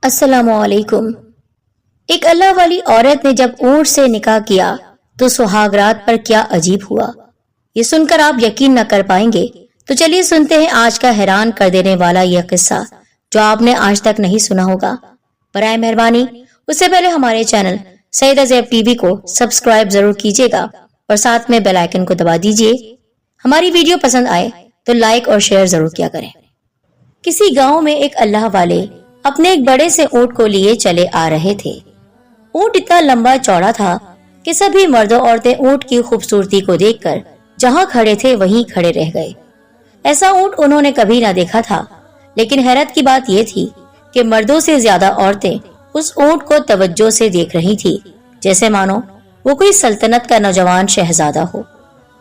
अस्सलामु अलैकुम। एक अल्लाह वाली औरत ने जब ऊंट से निकाह किया तो सुहागरात पर क्या अजीब हुआ, ये सुनकर आप यकीन न कर पाएंगे। तो चलिए सुनते हैं आज का हैरान कर देने वाला यह किस्सा जो आपने आज तक नहीं सुना होगा। बराए मेहरबानी उससे पहले हमारे चैनल सईदा ज़ैब टीवी को सब्सक्राइब जरूर कीजिएगा और साथ में बेल आइकन को दबा दीजिए। हमारी वीडियो पसंद आए तो लाइक और शेयर जरूर किया करें। किसी गांव में एक अल्लाह वाले अपने एक बड़े से ऊंट को लिए चले आ रहे थे। ऊंट इतना लंबा चौड़ा था कि सभी मर्दों औरतें ऊंट की खूबसूरती को देखकर जहां खड़े थे वहीं खड़े रह गए। ऐसा ऊंट उन्होंने कभी ना देखा था, लेकिन हैरत की बात यह थी कि मर्दों से ज्यादा औरतें उस ऊंट को तवज्जो से देख रही थी, जैसे मानो वो कोई सल्तनत का नौजवान शहजादा हो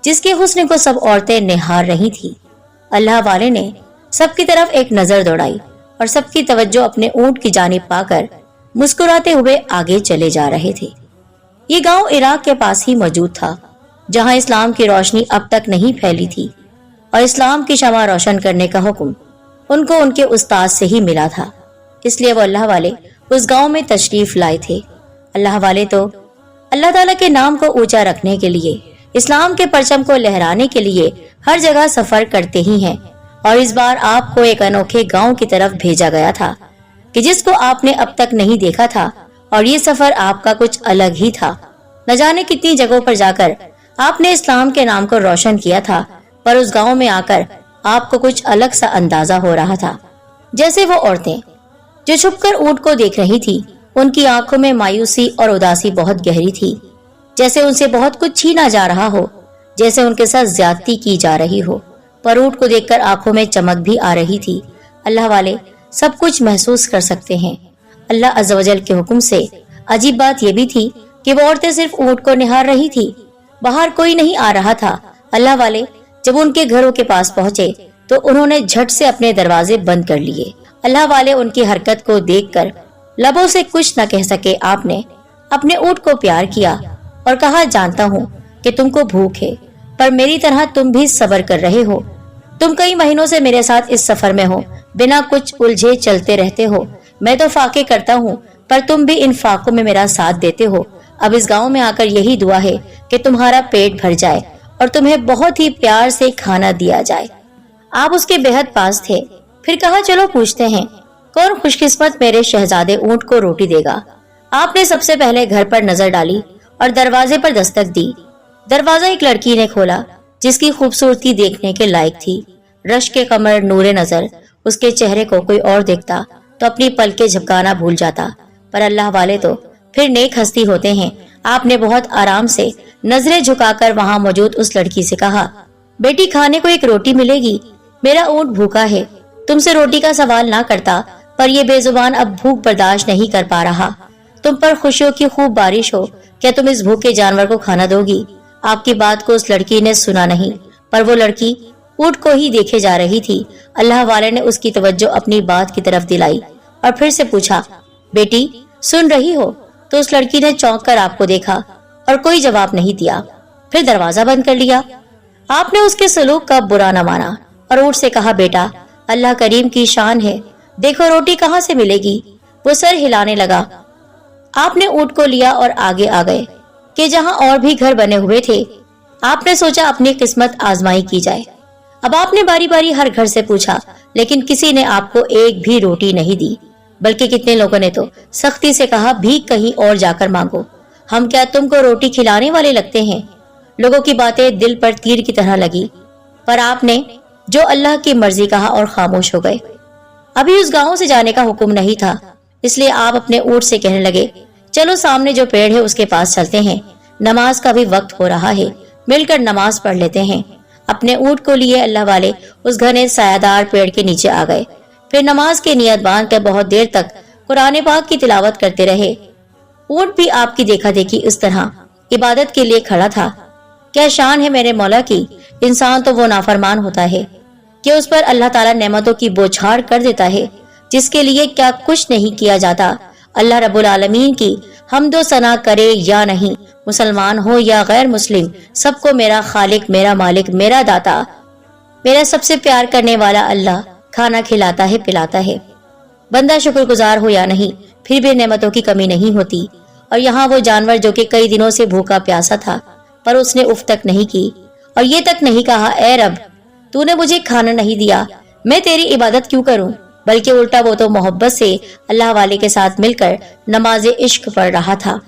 जिसके हुस्न को सब औरतें निहार रही थी। अल्लाह वाले ने सबकी तरफ एक नजर दौड़ाई और सबकी तवज्जो अपने ऊंट की जानिब पाकर मुस्कुराते हुए आगे चले जा रहे थे। ये गांव इराक के पास ही मौजूद था, जहां इस्लाम की रोशनी अब तक नहीं फैली थी और इस्लाम की शमा रोशन करने का हुक्म उनको उनके उस्ताद से ही मिला था। इसलिए वो अल्लाह वाले उस गांव में तशरीफ लाए थे। अल्लाह वाले तो अल्लाह ताला के नाम को ऊंचा रखने के लिए, इस्लाम के परचम को लहराने के लिए हर जगह सफर करते ही हैं, और इस बार आपको एक अनोखे गांव की तरफ भेजा गया था कि जिसको आपने अब तक नहीं देखा था, और ये सफर आपका कुछ अलग ही था। न जाने कितनी जगहों पर जाकर आपने इस्लाम के नाम को रोशन किया था, पर उस गांव में आकर आपको कुछ अलग सा अंदाजा हो रहा था। जैसे वो औरतें जो छुपकर ऊंट को देख रही थी, उनकी आंखों में मायूसी और उदासी बहुत गहरी थी, जैसे उनसे बहुत कुछ छीना जा रहा हो, जैसे उनके साथ ज्यादती की जा रही हो। पर ऊंट को देखकर आंखों में चमक भी आ रही थी। अल्लाह वाले सब कुछ महसूस कर सकते हैं। अल्लाह अज़्ज़ व जल के हुक्म से अजीब बात यह भी थी कि वो औरतें सिर्फ ऊंट को निहार रही थी, बाहर कोई नहीं आ रहा था। अल्लाह वाले जब उनके घरों के पास पहुंचे तो उन्होंने झट से अपने दरवाजे बंद कर लिए। अल्लाह वाले उनकी हरकत को देखकर लबों से कुछ न कह सके। आपने अपने ऊंट को प्यार किया और कहा, जानता हूँ कि तुमको भूख है, पर मेरी तरह तुम भी सब्र कर रहे हो। तुम कई महीनों से मेरे साथ इस सफर में हो, बिना कुछ उलझे चलते रहते हो। मैं तो फाके करता हूँ, पर तुम भी इन फाकों में मेरा साथ देते हो। अब इस गांव में आकर यही दुआ है कि तुम्हारा पेट भर जाए और तुम्हें बहुत ही प्यार से खाना दिया जाए। आप उसके बेहद पास थे। फिर कहा, चलो पूछते हैं कौन खुशकिस्मत मेरे शहजादे ऊंट को रोटी देगा। आपने सबसे पहले घर पर नजर डाली और दरवाजे पर दस्तक दी। दरवाजा एक लड़की ने खोला जिसकी खूबसूरती देखने के लायक थी। रश के कमर, नूरे नजर। उसके चेहरे को कोई और देखता तो अपनी पलकें झपकाना भूल जाता, पर अल्लाह वाले तो फिर नेक हस्ती होते हैं। आपने बहुत आराम से नजरें झुकाकर वहां मौजूद उस लड़की से कहा, बेटी खाने को एक रोटी मिलेगी, मेरा ऊंट भूखा है। तुमसे रोटी का सवाल ना करता, पर यह बेजुबान अब भूख बर्दाश्त नहीं कर पा रहा। तुम पर खुशियों की खूब बारिश हो, क्या तुम इस भूखे जानवर को खाना दोगी? आपकी बात को उस लड़की ने सुना नहीं, पर वो लड़की ऊंट को ही देखे जा रही थी। अल्लाह वाले ने उसकी तवज्जो अपनी बात की तरफ दिलाई और फिर से पूछा, बेटी सुन रही हो? तो उस लड़की ने चौंक कर आपको देखा और कोई जवाब नहीं दिया, फिर दरवाजा बंद कर लिया। आपने उसके सलूक का बुरा न माना और ऊंट से कहा, बेटा अल्लाह करीम की शान है, देखो रोटी कहाँ से मिलेगी। वो सर हिलाने लगा। आपने ऊंट को लिया और आगे आ गए कि जहां और भी घर बने हुए थे। आपने सोचा अपनी किस्मत आजमाई की जाए। अब आपने बारी बारी हर घर से पूछा, लेकिन किसी ने आपको एक भी रोटी नहीं दी, बल्कि कितने लोगों ने तो सख्ती से कहा, भीख कहीं और जाकर मांगो, हम क्या तुमको रोटी खिलाने वाले लगते हैं। लोगों की बातें दिल पर तीर की तरह लगी, पर आपने जो अल्लाह की मर्जी कहा और खामोश हो गए। अभी उस गांव से जाने का हुक्म नहीं था, इसलिए आप अपने ऊंट से कहने लगे, चलो सामने जो पेड़ है उसके पास चलते हैं, नमाज का भी वक्त हो रहा है, मिलकर नमाज पढ़ लेते हैं। अपने ऊंट को लिए अल्लाह वाले उस घने सायादार पेड़ के नीचे आ गए। फिर नमाज की नियत बांध कर बहुत देर तक कुरान पाक की तिलावत करते रहे। ऊंट भी आपकी देखा देखी इस तरह इबादत के लिए खड़ा था। क्या शान है मेरे मौला की, इंसान तो वो नाफरमान होता है कि उस पर अल्लाह ताला नेमतों की बौछार कर देता है, जिसके लिए क्या कुछ नहीं किया जाता। अल्लाह रब्बुल आलमीन की हमदो सना करे या नहीं, मुसलमान हो या गैर मुस्लिम, सबको मेरा खालिक, मेरा मालिक, मेरा दाता, मेरा सबसे प्यार करने वाला अल्लाह खाना खिलाता है, पिलाता है। बंदा शुक्रगुजार हो या नहीं, फिर भी नेमतों की कमी नहीं होती। और यहाँ वो जानवर जो कि कई दिनों से भूखा प्यासा था, पर उसने उफ तक नहीं की और ये तक नहीं कहा, ए रब तूने मुझे खाना नहीं दिया, मैं तेरी इबादत क्यों करूं? बल्कि उल्टा वो तो मोहब्बत से अल्लाह वाले के साथ मिलकर नमाज इश्क पढ़ रहा था।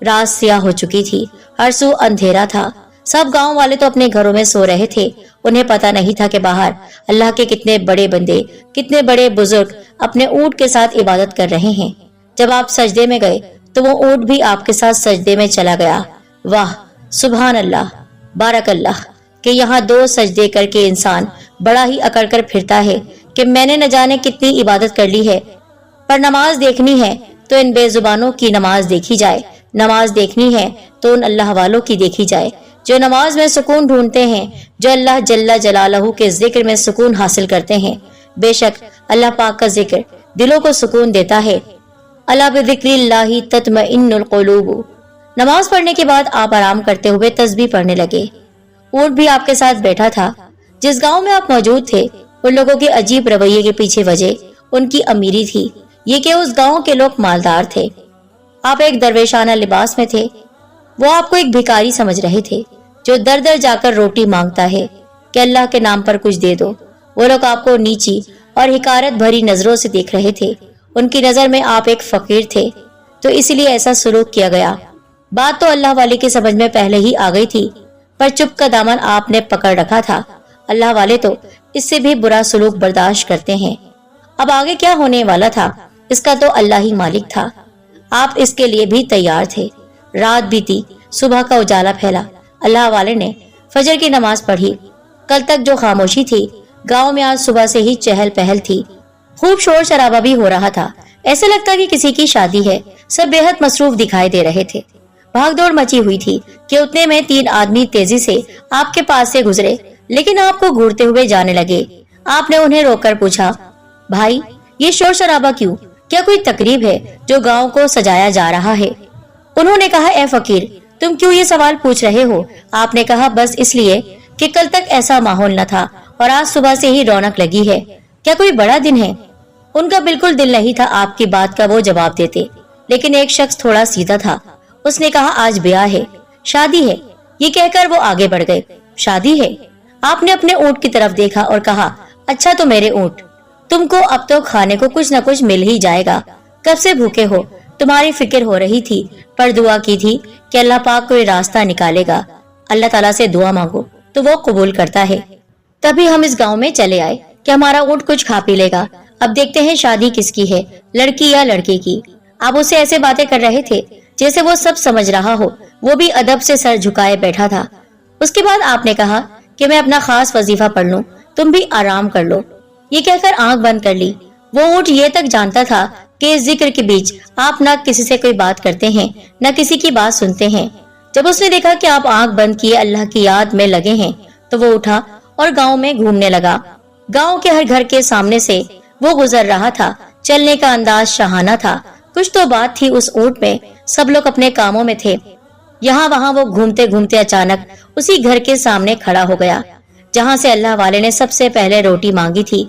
रात स्याह हो चुकी थी, हर सू अंधेरा था। सब गांव वाले तो अपने घरों में सो रहे थे। उन्हें पता नहीं था कि बाहर अल्लाह के कितने बड़े बंदे, कितने बड़े बुजुर्ग अपने ऊंट के साथ इबादत कर रहे हैं। जब आप सजदे में गए तो वो ऊंट भी आपके साथ सजदे में चला गया। वाह, सुभान अल्लाह, बारक अल्लाह कि यहाँ 2 सजदे करके इंसान बड़ा ही अकड़ कर फिरता है कि मैंने न जाने कितनी इबादत कर ली है। पर नमाज देखनी है तो इन बेजुबानों की नमाज देखी जाए, नमाज देखनी है तो उन अल्लाह वालों की देखी जाए जो नमाज में सुकून ढूंढते हैं, जो अल्लाह जल्ला जलालहू के जिक्र में सुकून हासिल करते हैं। बेशक अल्लाह पाक का जिक्र दिलों को सुकून देता है। अला बिज़िक्रिल्लाहि तत्मइन्नुल क़ुलूब। नमाज पढ़ने के बाद आप आराम करते हुए तस्बीह पढ़ने लगे। ऊंट भी आपके साथ बैठा था। जिस गांव में आप मौजूद थे, उन लोगों के अजीब रवैये के पीछे वजह उनकी अमीरी थी, ये कि उस गांव के लोग मालदार थे। आप एक दरवेशाना लिबास में थे। वो आपको एक भिखारी समझ रहे थे जो दर दर जाकर रोटी मांगता है कि अल्लाह के नाम पर कुछ दे दो। वो लोग आपको नीची और हिकारत भरी नजरों से देख रहे थे। उनकी नजर में आप एक फकीर थे, तो इसलिए ऐसा सलूक किया गया। बात तो अल्लाह वाले की समझ में पहले ही आ गई थी, पर चुप का दामन आपने पकड़ रखा था। अल्लाह वाले तो इससे भी बुरा सलूक बर्दाश्त करते हैं। अब आगे क्या होने वाला था, इसका तो अल्लाह ही मालिक था। आप इसके लिए भी तैयार थे। रात बीती, सुबह का उजाला फैला। अल्लाह वाले ने फजर की नमाज पढ़ी। कल तक जो खामोशी थी, गांव में आज सुबह से ही चहल पहल थी। खूब शोर शराबा भी हो रहा था। ऐसे लगता कि किसी की शादी है। सब बेहद मसरूफ दिखाई दे रहे थे। भागदौड़ मची हुई थी कि उतने में 3 आदमी तेजी से आपके पास से गुजरे, लेकिन आपको घूरते हुए जाने लगे। आपने उन्हें रोककर पूछा, भाई ये शोर शराबा क्यों? क्या कोई तकरीब है जो गांव को सजाया जा रहा है? उन्होंने कहा, ए फकीर, तुम क्यों ये सवाल पूछ रहे हो? आपने कहा, बस इसलिए कि कल तक ऐसा माहौल न था और आज सुबह से ही रौनक लगी है। क्या कोई बड़ा दिन है? उनका बिल्कुल दिल नहीं था आपकी बात का वो जवाब देते, लेकिन एक शख्स थोड़ा सीधा था। उसने कहा, आज ब्याह है, शादी है। ये कहकर वो आगे बढ़ गए। शादी है? आपने अपने ऊंट की तरफ देखा और कहा, अच्छा तो मेरे ऊंट, तुमको अब तो खाने को कुछ न कुछ मिल ही जाएगा। कब से भूखे हो? तुम्हारी फिक्र हो रही थी, पर दुआ की थी कि अल्लाह पाक कोई रास्ता निकालेगा। अल्लाह ताला से दुआ मांगो तो वो कबूल करता है। तभी हम इस गांव में चले आए कि हमारा ऊंट कुछ खा पी लेगा। अब देखते हैं शादी किसकी है, लड़की या लड़के की। आप उससे ऐसे बातें कर रहे थे जैसे वो सब समझ रहा हो। वो भी अदब से सर झुकाए बैठा था। उसके बाद आपने कहा कि मैं अपना खास वजीफा पढ़ लूं, तुम भी आराम कर लो। ये कहकर आंख बंद कर ली। वो ऊंट ये तक जानता था कि इस जिक्र के बीच आप न किसी से कोई बात करते हैं, न किसी की बात सुनते हैं। जब उसने देखा कि आप आंख बंद किए अल्लाह की याद में लगे हैं, तो वो उठा और गांव में घूमने लगा। गांव के हर घर के सामने से वो गुजर रहा था। चलने का अंदाज शाहाना था। कुछ तो बात थी उस ऊंट में। सब लोग अपने कामों में थे। यहाँ वहाँ वो घूमते घूमते अचानक उसी घर के सामने खड़ा हो गया जहाँ से अल्लाह वाले ने सबसे पहले रोटी मांगी थी,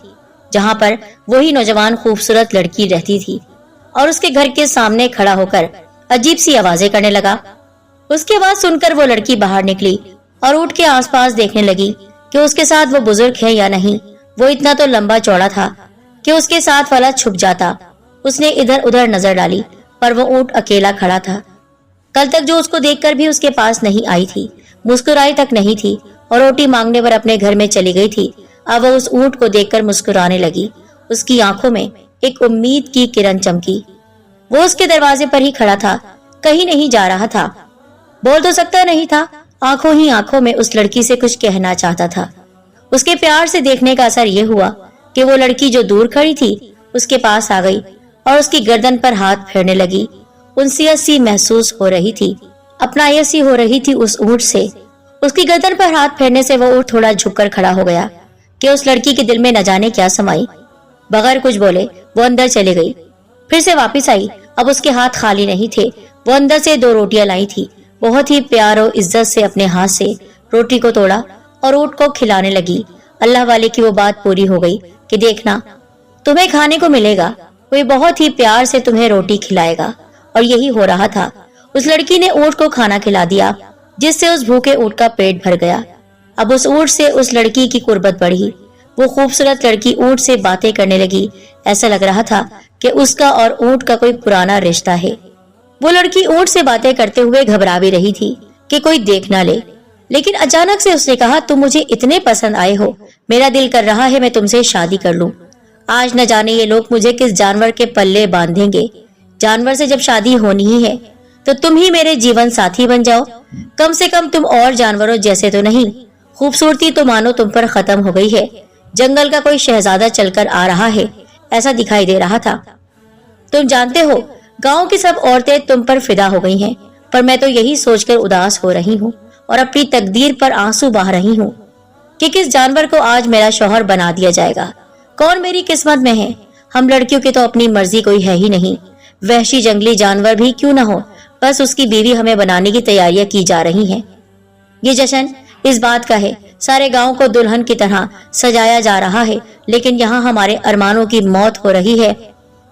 जहाँ पर वही नौजवान खूबसूरत लड़की रहती थी। और उसके घर के सामने खड़ा होकर अजीब सी आवाजें करने लगा। उसकी आवाज सुनकर वो लड़की बाहर निकली और ऊंट के आसपास देखने लगी कि उसके साथ वो बुजुर्ग है या नहीं। वो इतना तो लंबा चौड़ा था कि उसके साथ वाला छुप जाता। उसने इधर उधर नजर डाली, पर वो ऊंट अकेला खड़ा था। कल तक जो उसको देखकर भी उसके पास नहीं आई थी, मुस्कुराई तक नहीं थी और रोटी मांगने पर अपने घर में चली गई थी, अब वो उस ऊंट को देखकर मुस्कुराने लगी। उसकी आंखों में एक उम्मीद की किरण चमकी। वो उसके दरवाजे पर ही खड़ा था, कहीं नहीं जा रहा था। बोल तो सकता नहीं था, आंखों ही आंखों में उस लड़की से कुछ कहना चाहता था। उसके प्यार से देखने का असर ये हुआ कि वो लड़की जो दूर खड़ी थी उसके पास आ गई और उसकी गर्दन पर हाथ फेरने लगी। उनसीयत सी महसूस हो रही थी, अपनायत सी हो रही थी उस ऊंट से। उसकी गर्दन पर हाथ फेरने से वो ऊंट थोड़ा झुककर खड़ा हो गया कि उस लड़की के दिल में न जाने क्या समाई। बगैर कुछ बोले वो अंदर चली गई, फिर से वापस आई। अब उसके हाथ खाली नहीं थे। वो अंदर से 2 रोटियां लाई थी। बहुत ही प्यार और इज्जत से अपने हाथ से रोटी को तोड़ा और ऊंट को खिलाने लगी। अल्लाह वाले की वो बात पूरी हो गई कि देखना, तुम्हें खाने को मिलेगा। कोई बहुत ही प्यार से तुम्हें रोटी खिलाएगा। और यही हो रहा था। उस लड़की ने ऊंट को खाना खिला दिया, जिससे उस भूखे ऊंट का पेट भर गया। अब उस ऊंट से उस लड़की की कुर्बत बढ़ी। वो खूबसूरत लड़की ऊंट से बातें करने लगी। ऐसा लग रहा था कि उसका और ऊंट का कोई पुराना रिश्ता है। वो लड़की ऊंट से बातें करते हुए घबरा भी रही थी कि कोई देख ना ले, लेकिन अचानक से उसने कहा, तुम मुझे इतने पसंद आए हो, मेरा दिल कर रहा है मैं तुमसे शादी कर लूं। आज न जाने ये लोग मुझे किस जानवर के पल्ले बांधेंगे। जानवर से जब शादी होनी ही है तो तुम ही मेरे जीवन साथी बन जाओ। कम से कम तुम और जानवरों जैसे तो नहीं। खूबसूरती तो मानो तुम पर खत्म हो गई है। जंगल का कोई शहजादा चलकर आ रहा है, ऐसा दिखाई दे रहा था। तुम जानते हो, गांव की सब औरतें तुम पर फिदा हो गई हैं, पर मैं तो यही सोचकर उदास हो रही हूँ और अपनी तकदीर पर आंसू बहा रही हूँ कि किस जानवर को आज मेरा शौहर बना दिया जाएगा। कौन मेरी किस्मत में है। हम लड़कियों की तो अपनी मर्जी कोई है ही नहीं। वहशी जंगली जानवर भी क्यों न हो, बस उसकी बीवी हमें बनाने की तैयारियां की जा रही हैं। ये जश्न इस बात का है, सारे गांव को दुल्हन की तरह सजाया जा रहा है, लेकिन यहाँ हमारे अरमानों की मौत हो रही है।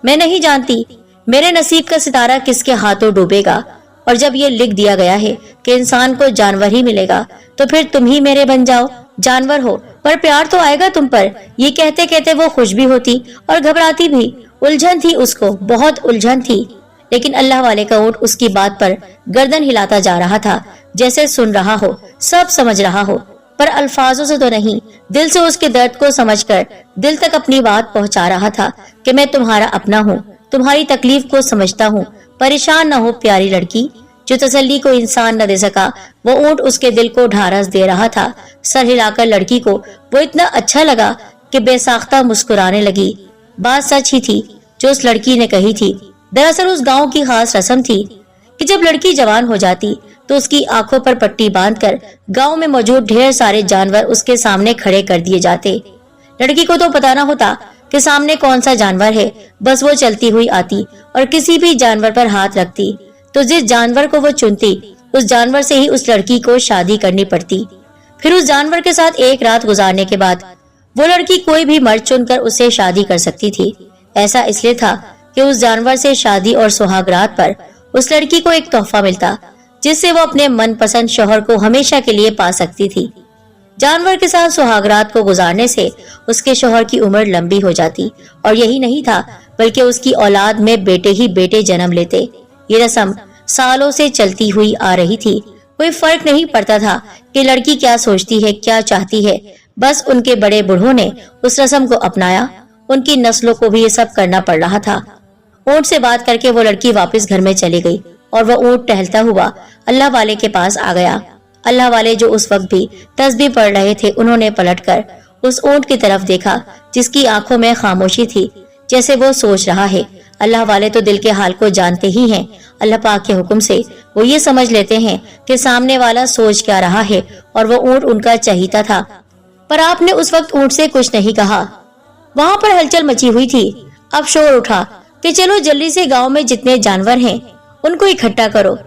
मैं नहीं जानती मेरे नसीब का सितारा किसके हाथों डूबेगा, और जब ये लिख दिया गया है कि इंसान को जानवर ही मिलेगा, तो फिर तुम ही मेरे बन जाओ। जानवर हो पर प्यार तो आएगा तुम पर। ये कहते कहते वो खुश भी होती और घबराती भी। उलझन थी उसको, बहुत उलझन थी। लेकिन अल्लाह वाले का ऊंट उसकी बात पर गर्दन हिलाता जा रहा था, जैसे सुन रहा हो, सब समझ रहा हो, पर अल्फाजों से तो नहीं, दिल से उसके दर्द को समझकर दिल तक अपनी बात पहुंचा रहा था कि मैं तुम्हारा अपना हूँ, तुम्हारी तकलीफ को समझता हूँ, परेशान न हो प्यारी लड़की। जो तसल्ली को इंसान न दे सका, वो ऊंट उसके दिल को ढारस दे रहा था। सर हिलाकर लड़की को वो इतना अच्छा लगा कि बेसाख्ता मुस्कुराने लगी। बात सच ही थी जो उस लड़की ने कही थी। दरअसल उस गांव की खास रस्म थी कि जब लड़की जवान हो जाती तो उसकी आंखों पर पट्टी बांधकर गांव में मौजूद ढेर सारे जानवर उसके सामने खड़े कर दिए जाते। लड़की को तो पता न होता कि सामने कौन सा जानवर है, बस वो चलती हुई आती और किसी भी जानवर पर हाथ रखती तो जिस जानवर को वो चुनती, उस जानवर से ही उस लड़की को शादी करनी पड़ती। फिर उस जानवर के साथ एक रात गुजारने के बाद वो लड़की कोई भी मर्द चुनकर उससे शादी कर सकती थी। ऐसा इसलिए था कि उस जानवर से शादी और सुहागरात पर उस लड़की को एक तोहफा मिलता, जिससे वो अपने मनपसंद शौहर को हमेशा के लिए पा सकती थी। जानवर के साथ सुहागरात को गुजारने से उसके शौहर की उम्र लंबी हो जाती, और यही नहीं था बल्कि उसकी औलाद में बेटे ही बेटे जन्म लेते। ये रस्म सालों से चलती हुई आ रही थी। कोई फर्क नहीं पड़ता था कि लड़की क्या सोचती है, क्या चाहती है, बस उनके बड़े बूढ़ों ने उस रस्म को अपनाया। उनकी नस्लों को भी ये सब करना पड़ रहा था। ऊंट से बात करके वो लड़की वापस घर में चली गई और वो ऊंट टहलता हुआ अल्लाह वाले के पास आ गया। अल्लाह वाले जो उस वक्त भी तस्बीह पढ़ रहे थे, उन्होंने पलटकर उस ऊंट की तरफ देखा जिसकी आंखों में खामोशी थी, जैसे वो सोच रहा है। अल्लाह वाले तो दिल के हाल को जानते ही हैं। अल्लाह पाक के हुक्म से वो ये समझ लेते हैं कि सामने वाला सोच क्या रहा है, और वो ऊंट उनका चहीता था। पर आपने उस वक्त ऊंट से कुछ नहीं कहा। वहां पर हलचल मची हुई थी। अब शोर उठा कि चलो जल्दी से गांव में जितने जानवर हैं उनको इकट्ठा करो।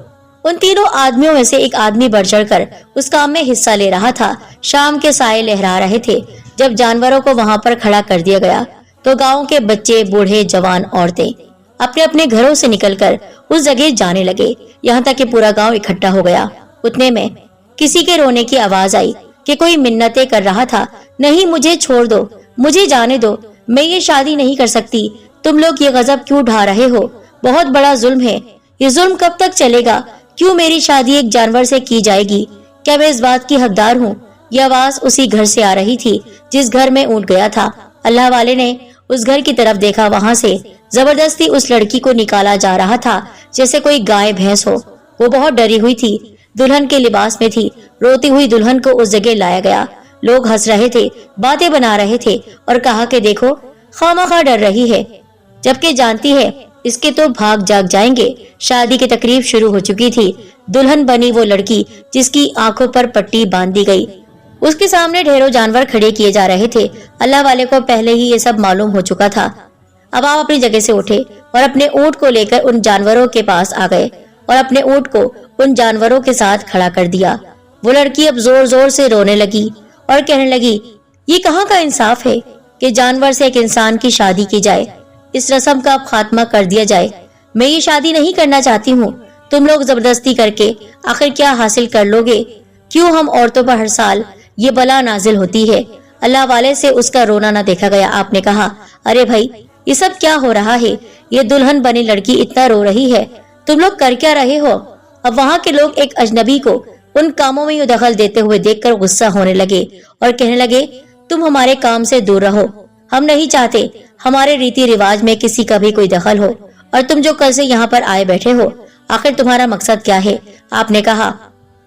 उन तीनों आदमियों में से एक आदमी बढ़ चढ़कर उस काम में हिस्सा ले रहा था। शाम के साए लहरा रहे थे। जब जानवरों को वहां पर खड़ा कर दिया गया तो गांव के बच्चे, बूढ़े, जवान, औरतें अपने अपने घरों से निकलकर उस जगह जाने लगे। यहाँ तक कि पूरा गांव इकट्ठा हो गया। उतने में किसी के रोने की आवाज आई कि कोई मिन्नतें कर रहा था, नहीं मुझे छोड़ दो, मुझे जाने दो, मैं ये शादी नहीं कर सकती। तुम लोग ये गजब क्यों ढा रहे हो? बहुत बड़ा जुल्म है। ये जुल्म कब तक चलेगा? क्यों मेरी शादी एक जानवर से की जाएगी? क्या मैं इस बात की हकदार हूँ? ये आवाज उसी घर से आ रही थी जिस घर में ऊंट गया था। अल्लाह वाले ने उस घर की तरफ देखा। वहां से जबरदस्ती उस लड़की को निकाला जा रहा था जैसे कोई गाय भैंस हो। वो बहुत डरी हुई थी, दुल्हन के लिबास में थी। रोती हुई दुल्हन को उस जगह लाया गया। लोग हंस रहे थे, बातें बना रहे थे और कहा कि देखो खामखा डर रही है, जबकि जानती है इसके तो भाग जाग जाएंगे। शादी की तकरीब शुरू हो चुकी थी। दुल्हन बनी वो लड़की जिसकी आंखों पर पट्टी बांध दी गई। उसके सामने ढेरों जानवर खड़े किए जा रहे थे। अल्लाह वाले को पहले ही ये सब मालूम हो चुका था। अब आप अपनी जगह से उठे और अपने ऊंट को लेकर उन जानवरों के पास आ गए और अपने ऊंट को उन जानवरों के साथ खड़ा कर दिया। वो लड़की अब जोर जोर से रोने लगी और कहने लगी, ये कहाँ का इंसाफ है कि जानवर से एक इंसान की शादी की जाए? इस रस्म का अब खात्मा कर दिया जाए। मैं ये शादी नहीं करना चाहती हूँ। तुम लोग जबरदस्ती करके आखिर क्या हासिल कर लोगे? क्यों हम औरतों पर हर साल ये बला नाजिल होती है? अल्लाह वाले से उसका रोना न देखा गया। आपने कहा, अरे भाई, ये सब क्या हो रहा है? ये दुल्हन बनी लड़की इतना रो रही है, तुम लोग कर क्या रहे हो? अब वहाँ के लोग एक अजनबी को उन कामों में यूं दखल देते हुए देखकर गुस्सा होने लगे और कहने लगे, तुम हमारे काम से दूर रहो, हम नहीं चाहते हमारे रीति रिवाज में किसी का भी कोई दखल हो। और तुम जो कल से यहाँ पर आए बैठे हो, आखिर तुम्हारा मकसद क्या है? आपने कहा,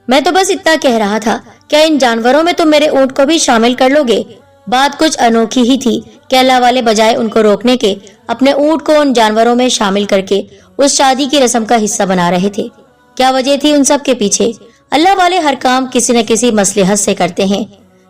मैं तो बस इतना कह रहा था, क्या इन जानवरों में तुम मेरे ऊंट को भी शामिल कर लोगे? बात कुछ अनोखी ही थी कि अल्लाह वाले बजाय उनको रोकने के अपने ऊंट को उन जानवरों में शामिल करके उस शादी की रस्म का हिस्सा बना रहे थे। क्या वजह थी उन सब के पीछे? अल्लाह वाले हर काम किसी न किसी मसलहत से करते हैं।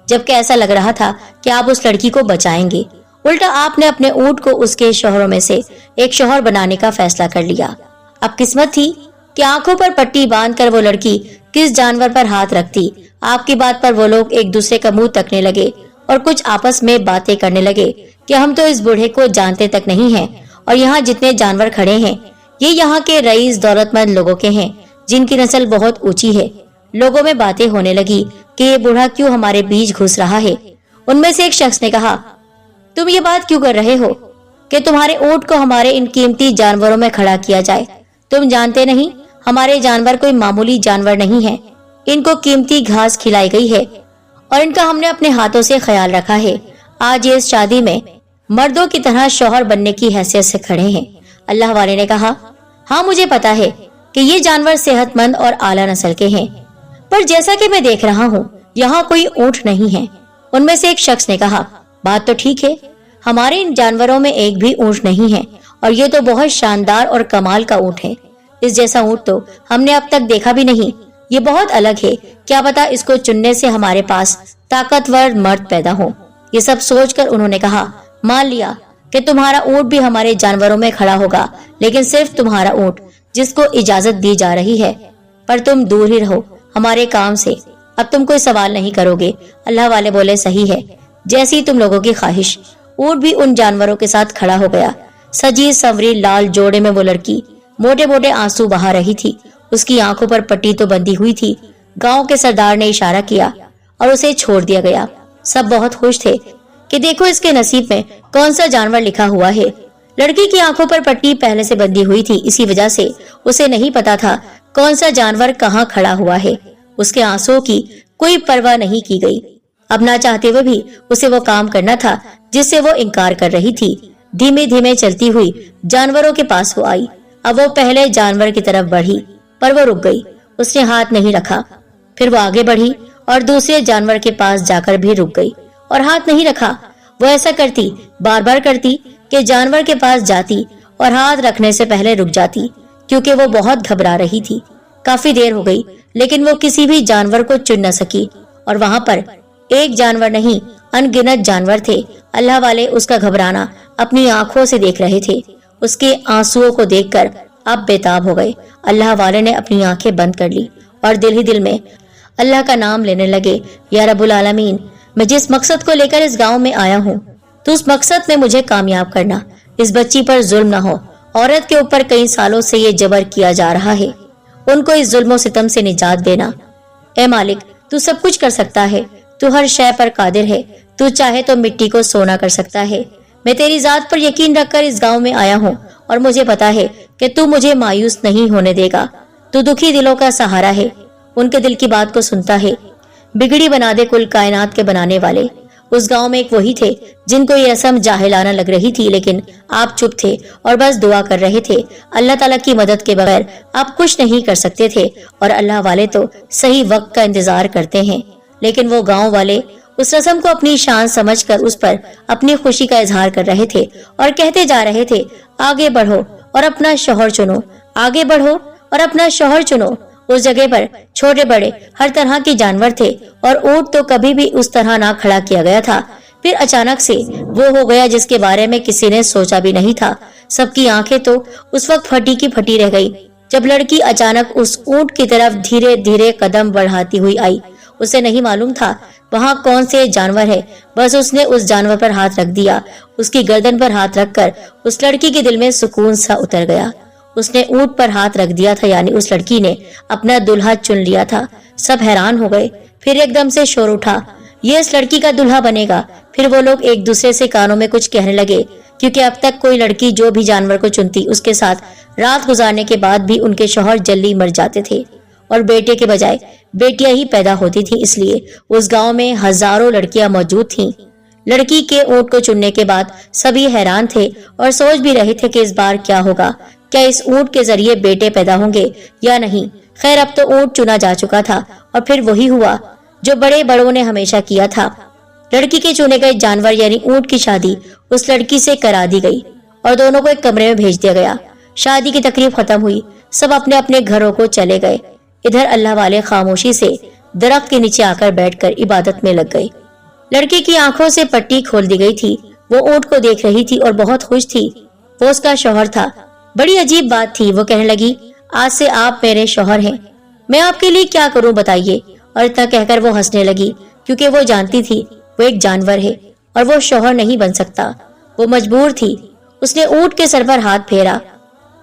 जबकि ऐसा लग रहा था कि आप उस लड़की को बचाएंगे, उल्टा आपने अपने ऊंट को उसके शौहरों में से एक शौहर बनाने का फैसला कर लिया। अब किस्मत थी कि आंखों पर पट्टी बांधकर वो लड़की किस जानवर पर हाथ रखती। आपकी बात पर वो लोग एक दूसरे का मुंह तकने लगे और कुछ आपस में बातें करने लगे कि हम तो इस बूढ़े को जानते तक नहीं हैं, और यहाँ जितने जानवर खड़े हैं ये यहाँ के रईस दौलतमंद लोगों के हैं जिनकी नस्ल बहुत ऊंची है। लोगों में बातें होने लगी कि ये बूढ़ा क्यों हमारे बीच घुस रहा है। उनमें से एक शख्स ने कहा, तुम ये बात क्यों कर रहे हो कि तुम्हारे ऊंट को हमारे इन कीमती जानवरों में खड़ा किया जाए? तुम जानते नहीं हमारे जानवर कोई मामूली जानवर नहीं है। इनको कीमती घास खिलाई गई है और इनका हमने अपने हाथों से ख्याल रखा है। आज ये इस शादी में मर्दों की तरह शौहर बनने की हैसियत से खड़े हैं। अल्लाह वाले ने कहा, हाँ मुझे पता है कि ये जानवर सेहतमंद और आला नस्ल के हैं, पर जैसा कि मैं देख रहा हूँ यहाँ कोई ऊंट नहीं है। उनमें से एक शख्स ने कहा, बात तो ठीक है, हमारे इन जानवरों में एक भी ऊंट नहीं है, और ये तो बहुत शानदार और कमाल का ऊंट है। इस जैसा ऊंट तो हमने अब तक देखा भी नहीं। ये बहुत अलग है, क्या पता इसको चुनने से हमारे पास ताकतवर मर्द पैदा हो। ये सब सोचकर उन्होंने कहा, मान लिया कि तुम्हारा ऊंट भी हमारे जानवरों में खड़ा होगा, लेकिन सिर्फ तुम्हारा ऊंट जिसको इजाजत दी जा रही है। पर तुम दूर ही रहो हमारे काम से, अब तुम कोई सवाल नहीं करोगे। अल्लाह वाले बोले, सही है, जैसी तुम लोगों की ख्वाहिश। ऊंट भी उन जानवरों के साथ खड़ा हो गया। सजी संवरी लाल जोड़े में वो लड़की मोटे मोटे आंसू बहा रही थी। उसकी आंखों पर पट्टी तो बंधी हुई थी। गांव के सरदार ने इशारा किया और उसे छोड़ दिया गया। सब बहुत खुश थे कि देखो इसके नसीब में कौन सा जानवर लिखा हुआ है। लड़की की आंखों पर पट्टी पहले से बंधी हुई थी, इसी वजह से उसे नहीं पता था कौन सा जानवर कहाँ खड़ा हुआ है। उसके आंसुओं की कोई परवाह नहीं की गई। अब ना चाहते हुए भी उसे वो काम करना था जिससे वो इनकार कर रही थी। धीमे धीमे चलती हुई जानवरों के पास वो आई। अब वो पहले जानवर की तरफ बढ़ी, पर वो रुक गई। उसने हाथ नहीं रखा। फिर वो आगे बढ़ी और दूसरे जानवर के पास जाकर भी रुक गई और हाथ नहीं रखा। वो ऐसा करती, बार बार करती कि जानवर के पास जाती और हाथ रखने से पहले रुक जाती, क्योंकि वो बहुत घबरा रही थी। काफी देर हो गई, लेकिन वो किसी भी जानवर को चुन न सकी। और वहां पर एक जानवर नहीं, अनगिनत जानवर थे। अल्लाह वाले उसका घबराना अपनी आंखों से देख रहे थे। उसके आंसुओं को देखकर अब बेताब हो गए। अल्लाह वाले ने अपनी आंखें बंद कर ली और दिल ही दिल में अल्लाह का नाम लेने लगे, या रब्बुल आलमीन, मैं जिस मकसद को लेकर इस गांव में आया हूँ, तो उस मकसद में मुझे कामयाब करना। इस बच्ची पर जुल्म न हो। औरत के ऊपर कई सालों से ये जबर किया जा रहा है, उनको इस जुल्म सितम से निजात देना। ए मालिक, तू सब कुछ कर सकता है, तू हर शय पर कादिर है, तू चाहे तो मिट्टी को सोना कर सकता है। मैं तेरी जात पर यकीन रखकर इस गांव में आया हूँ और मुझे पता है कि तू मुझे मायूस नहीं होने देगा। तू दुखी दिलों का सहारा है, उनके दिल की बात को सुनता है। बिगड़ी बना दे कुल कायनात के बनाने वाले। उस गांव में एक वही थे जिनको ये रस्म जाहिलाना लग रही थी, लेकिन आप चुप थे और बस दुआ कर रहे थे। अल्लाह ताला की मदद के बगैर आप कुछ नहीं कर सकते थे, और अल्लाह वाले तो सही वक्त का इंतजार करते हैं। लेकिन वो गांव वाले उस रस्म को अपनी शान समझकर उस पर अपनी खुशी का इजहार कर रहे थे और कहते जा रहे थे, आगे बढ़ो और अपना शौहर चुनो, आगे बढ़ो और अपना शौहर चुनो। उस जगह पर छोटे बड़े हर तरह के जानवर थे और ऊंट तो कभी भी उस तरह ना खड़ा किया गया था। फिर अचानक से वो हो गया जिसके बारे में किसी ने सोचा भी नहीं था। सबकी आंखें तो उस वक्त फटी की फटी रह गई जब लड़की अचानक उस ऊंट की तरफ धीरे धीरे कदम बढ़ाती हुई आई। उसे नहीं मालूम था वहां कौन से जानवर है। बस उसने उस जानवर पर हाथ रख दिया। उसकी गर्दन पर हाथ रखकर उस लड़की के दिल में सुकून सा उतर गया। उसने ऊंट पर हाथ रख दिया था, यानी उस लड़की ने अपना दुल्हा चुन लिया था। सब हैरान हो गए। फिर एकदम से शोर उठा, ये इस लड़की का दुल्हा बनेगा। फिर वो लोग एक दूसरे से कानों में कुछ कहने लगे, क्योंकि अब तक कोई लड़की जो भी जानवर को चुनती उसके साथ रात गुजारने के बाद भी उनके शौहर जल्दी मर जाते थे और बेटे के बजाय बेटियां ही पैदा होती थी। इसलिए उस गांव में हजारों लड़कियां मौजूद थीं। लड़की के ऊंट को चुनने के बाद सभी हैरान थे और सोच भी रहे थे कि इस बार क्या होगा, क्या इस ऊंट के जरिए बेटे पैदा होंगे या नहीं। खैर, अब तो ऊंट चुना जा चुका था और फिर वही हुआ जो बड़े बड़ों ने हमेशा किया था। लड़की के चुने गए जानवर यानी ऊंट की शादी उस लड़की से करा दी गई और दोनों को एक कमरे में भेज दिया गया। शादी की तकरीब खत्म हुई, सब अपने अपने घरों को चले गए। इधर अल्लाह वाले खामोशी से दरख्त के नीचे आकर बैठकर इबादत में लग गए। लड़की की आंखों से पट्टी खोल दी गई थी। वो ऊंट को देख रही थी और बहुत खुश थी। वो उसका शौहर था। बड़ी अजीब बात थी। वो कहने लगी, आज से आप मेरे शौहर हैं, मैं आपके लिए क्या करूं बताइए। और इतना कहकर वो हंसने लगी, क्योंकि वो जानती थी वो एक जानवर है और वो शौहर नहीं बन सकता। वो मजबूर थी। उसने ऊंट के सर पर हाथ फेरा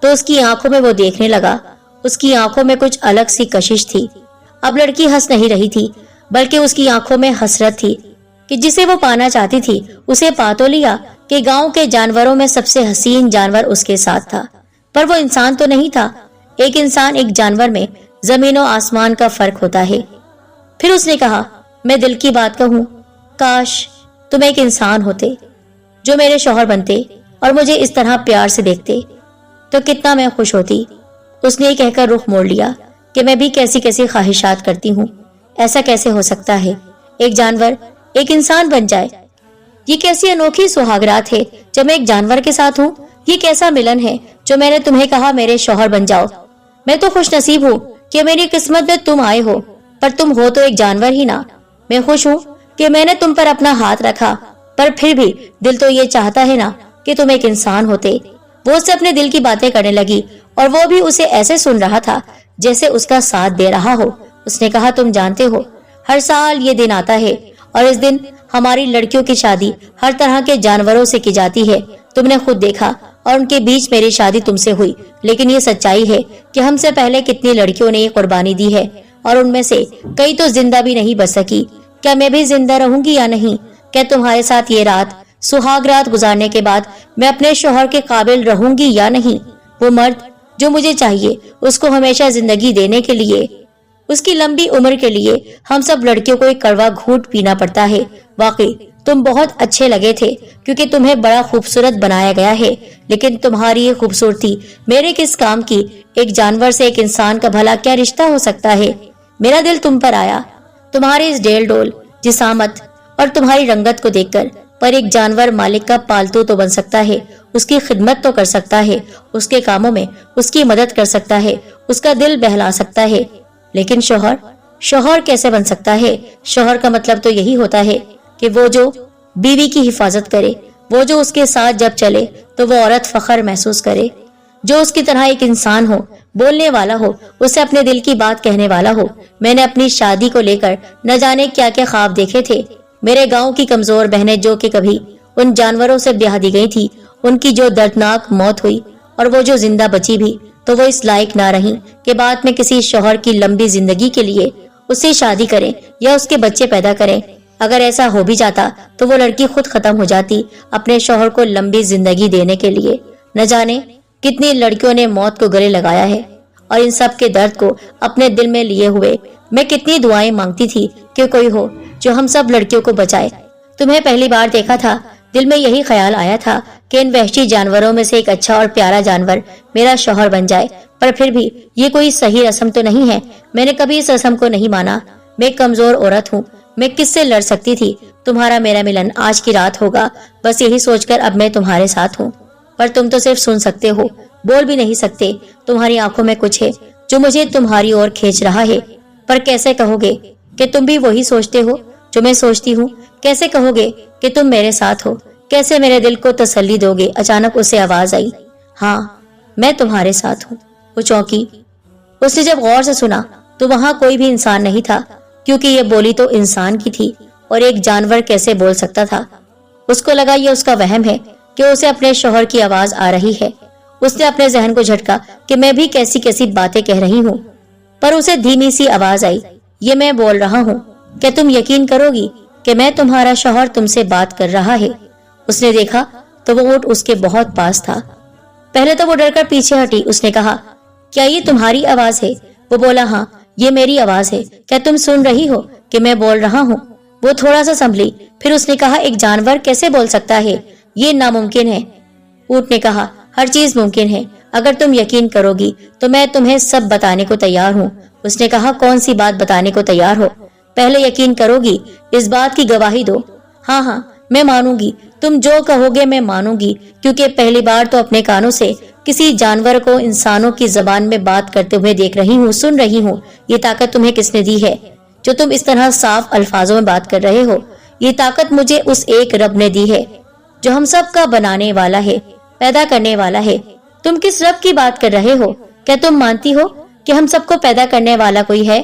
तो उसकी आंखों में वो देखने लगा। उसकी आंखों में कुछ अलग सी कशिश थी। अब लड़की हंस नहीं रही थी, बल्कि उसकी आंखों में हसरत थी कि जिसे वो पाना चाहती थी उसे पा तो लिया कि गांव के जानवरों में सबसे हसीन जानवर उसके साथ था, पर वो इंसान तो नहीं था। एक इंसान एक जानवर में जमीन और आसमान का फर्क होता है। फिर उसने कहा, मैं दिल की बात कहूं, काश तुम एक इंसान होते जो मेरे शौहर बनते और मुझे इस तरह प्यार से देखते तो कितना मैं खुश होती। उसने ये कहकर रुख मोड़ लिया कि मैं भी कैसी कैसी ख्वाहिशात करती हूँ। ऐसा कैसे हो सकता है एक जानवर एक इंसान बन जाए? ये कैसी अनोखी सुहागरात है जब मैं एक जानवर के साथ हूँ। ये कैसा मिलन है जो मैंने तुम्हें कहा मेरे शौहर बन जाओ। मैं तो खुश नसीब हूँ कि मेरी किस्मत में तुम आए हो, पर तुम हो तो एक जानवर ही ना। मैं खुश हूँ कि मैंने तुम पर अपना हाथ रखा, पर फिर भी दिल तो ये चाहता है ना कि तुम एक इंसान होते। वो उससे अपने दिल की बातें करने लगी और वो भी उसे ऐसे सुन रहा था जैसे उसका साथ दे रहा हो। उसने कहा, तुम जानते हो हर साल ये दिन आता है और इस दिन हमारी लड़कियों की शादी हर तरह के जानवरों से की जाती है। तुमने खुद देखा और उनके बीच मेरी शादी तुमसे हुई, लेकिन ये सच्चाई है कि हमसे पहले कितनी लड़कियों ने ये कुर्बानी दी है और उनमें से कई तो जिंदा भी नहीं बच सकी। क्या मैं भी जिंदा रहूंगी या नहीं? क्या तुम्हारे साथ ये रात सुहाग रात गुजारने के बाद मैं अपने शौहर के काबिल रहूंगी या नहीं? वो मर्द जो मुझे चाहिए उसको हमेशा जिंदगी देने के लिए, उसकी लंबी उम्र के लिए हम सब लड़कियों को एक कड़वा घूंट पीना पड़ता है। वाकई तुम बहुत अच्छे लगे थे क्योंकि तुम्हें बड़ा खूबसूरत बनाया गया है, लेकिन तुम्हारी ये खूबसूरती मेरे किस काम की? एक जानवर से एक इंसान का भला क्या रिश्ता हो सकता है? मेरा दिल तुम पर आया, तुम्हारी इस डेल डोल जिसामत और तुम्हारी रंगत को देखकर। पर एक जानवर मालिक का पालतू तो बन सकता है, उसकी खिदमत तो कर सकता है, उसके कामों में उसकी मदद कर सकता है, उसका दिल बहला सकता है, लेकिन शौहर शौहर कैसे बन सकता है? शौहर का मतलब तो यही होता है कि वो जो बीवी की हिफाजत करे, वो जो उसके साथ जब चले तो वो औरत फख्र महसूस करे, जो उसकी तरह एक इंसान हो, बोलने वाला हो, उसे अपने दिल की बात कहने वाला हो। मैंने अपनी शादी को लेकर न जाने क्या क्या ख्वाब देखे थे। मेरे गांव की कमजोर बहनें जो कि कभी उन जानवरों से ब्याह दी गई थी, उनकी जो दर्दनाक मौत हुई और वो जो जिंदा बची भी, तो वो इस लायक ना रही कि बाद में किसी शौहर की लंबी जिंदगी के लिए उससे शादी करें या उसके बच्चे पैदा करें। अगर ऐसा हो भी जाता तो वो लड़की खुद खत्म हो जाती अपने शौहर को लंबी जिंदगी देने के लिए। न जाने कितनी लड़कियों ने मौत को गले लगाया है और इन सब के दर्द को अपने दिल में लिए हुए मैं कितनी दुआएं मांगती थी कि कोई हो जो हम सब लड़कियों को बचाए। तुम्हें पहली बार देखा था, दिल में यही ख्याल आया था कि इन वहशी जानवरों में से एक अच्छा और प्यारा जानवर मेरा शौहर बन जाए, पर फिर भी ये कोई सही रस्म तो नहीं है। मैंने कभी इस रस्म को नहीं माना। मैं कमजोर औरत हूँ, मैं किससे लड़ सकती थी? तुम्हारा मेरा मिलन आज की रात होगा, बस यही सोचकर अब मैं तुम्हारे साथ हूँ। पर तुम तो सिर्फ सुन सकते हो, बोल भी नहीं सकते। तुम्हारी आंखों में कुछ है जो मुझे तुम्हारी ओर खींच रहा है, पर कैसे कहोगे कि तुम भी वही सोचते हो जो मैं सोचती हूँ? कैसे कहोगे कि तुम मेरे साथ हो? कैसे मेरे दिल को तसल्ली दोगे? अचानक उसे आवाज आई, हाँ मैं तुम्हारे साथ हूँ। वो चौंकी। उसने जब गौर से सुना तो वहां कोई भी इंसान नहीं था। क्योंकि ये बोली तो इंसान की थी और एक जानवर कैसे बोल सकता था। उसको लगा ये उसका वहम है कि उसे अपने शौहर की आवाज आ रही है। उसने अपने जहन को झटका कि मैं भी कैसी कैसी बातें कह रही हूँ, पर उसे धीमी सी आवाज आई, ये मैं बोल रहा हूँ, क्या तुम यकीन करोगी कि मैं तुम्हारा शौहर तुमसे बात कर रहा है। उसने देखा तो वो ऊंट उसके बहुत पास था। पहले तो वो डरकर पीछे हटी। उसने कहा, क्या ये तुम्हारी आवाज है? वो बोला, हाँ ये मेरी आवाज है। क्या तुम सुन रही हो कि मैं बोल रहा हूँ? वो थोड़ा सा संभली, फिर उसने कहा, एक जानवर कैसे बोल सकता है? ये नामुमकिन है। ऊंट ने कहा, हर चीज मुमकिन है, अगर तुम यकीन करोगी तो मैं तुम्हें सब बताने को तैयार हूँ। उसने कहा, कौन सी बात बताने को तैयार हो? पहले यकीन करोगी, इस बात की गवाही दो। हाँ हाँ मैं मानूंगी, तुम जो कहोगे मैं मानूंगी, क्योंकि पहली बार तो अपने कानों से किसी जानवर को इंसानों की जबान में बात करते हुए देख रही हूँ, सुन रही हूँ। ये ताकत तुम्हें किसने दी है जो तुम इस तरह साफ अल्फाजों में बात कर रहे हो? ये ताकत मुझे उस एक रब ने दी है जो हम सब का बनाने वाला है, पैदा करने वाला है। तुम किस रब की बात कर रहे हो? क्या तुम मानती हो कि हम सबको पैदा करने वाला कोई है?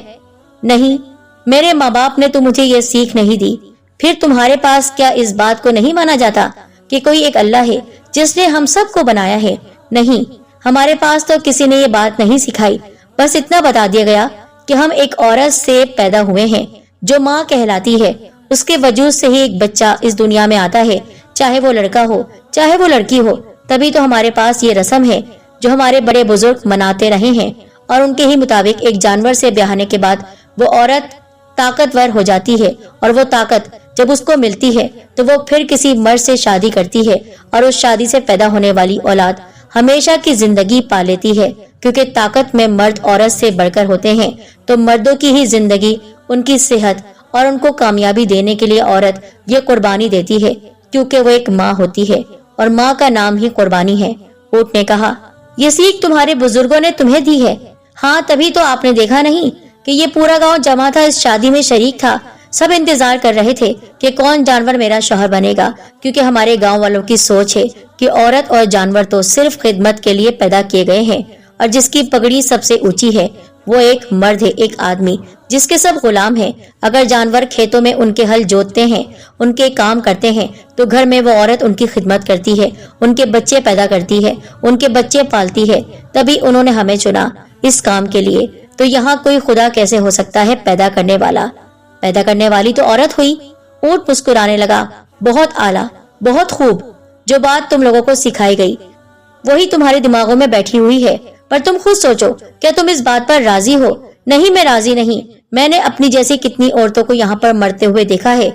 नहीं, मेरे माँ बाप ने तो मुझे ये सीख नहीं दी। फिर तुम्हारे पास क्या इस बात को नहीं माना जाता कि कोई एक अल्लाह है जिसने हम सबको बनाया है? नहीं, हमारे पास तो किसी ने ये बात नहीं सिखाई। बस इतना बता दिया गया कि हम एक औरत से पैदा हुए हैं जो माँ कहलाती है। उसके वजूद से ही एक बच्चा इस दुनिया में आता है, चाहे वो लड़का हो चाहे वो लड़की हो। तभी तो हमारे पास ये रस्म है जो हमारे बड़े बुजुर्ग मनाते रहे हैं, और उनके ही मुताबिक एक जानवर से ब्याहने के बाद वो औरत ताकतवर हो जाती है, और वो ताकत जब उसको मिलती है तो वो फिर किसी मर्द से शादी करती है, और उस शादी से पैदा होने वाली औलाद हमेशा की जिंदगी पा लेती है। क्योंकि ताकत में मर्द औरत से बढ़कर होते हैं, तो मर्दों की ही जिंदगी, उनकी सेहत और उनको कामयाबी देने के लिए औरत ये कुर्बानी देती है, क्योंकि वो एक माँ होती है और माँ का नाम ही कुर्बानी है। ऊंट ने कहा, ये सीख तुम्हारे बुजुर्गों ने तुम्हें दी है? हाँ, तभी तो आपने देखा नहीं कि ये पूरा गांव जमा था, इस शादी में शरीक था। सब इंतजार कर रहे थे कि कौन जानवर मेरा शौहर बनेगा, क्योंकि हमारे गांव वालों की सोच है कि औरत और जानवर तो सिर्फ खिदमत के लिए पैदा किए गए हैं, और जिसकी पगड़ी सबसे ऊंची है वो एक मर्द है, एक आदमी जिसके सब गुलाम हैं। अगर जानवर खेतों में उनके हल जोतते हैं, उनके काम करते हैं, तो घर में वो औरत उनकी खिदमत करती है, उनके बच्चे पैदा करती है, उनके बच्चे पालती है। तभी उन्होंने हमें चुना इस काम के लिए। तो यहाँ कोई खुदा कैसे हो सकता है पैदा करने वाला? पैदा करने वाली तो औरत हुई। ऊंट मुस्कुराने लगा, बहुत आला, बहुत खूब। जो बात तुम लोगों को सिखाई गई वही तुम्हारे दिमागों में बैठी हुई है, पर तुम खुद सोचो, क्या तुम इस बात पर राजी हो? नहीं, मैं राजी नहीं। मैंने अपनी जैसी कितनी औरतों को यहाँ पर मरते हुए देखा है।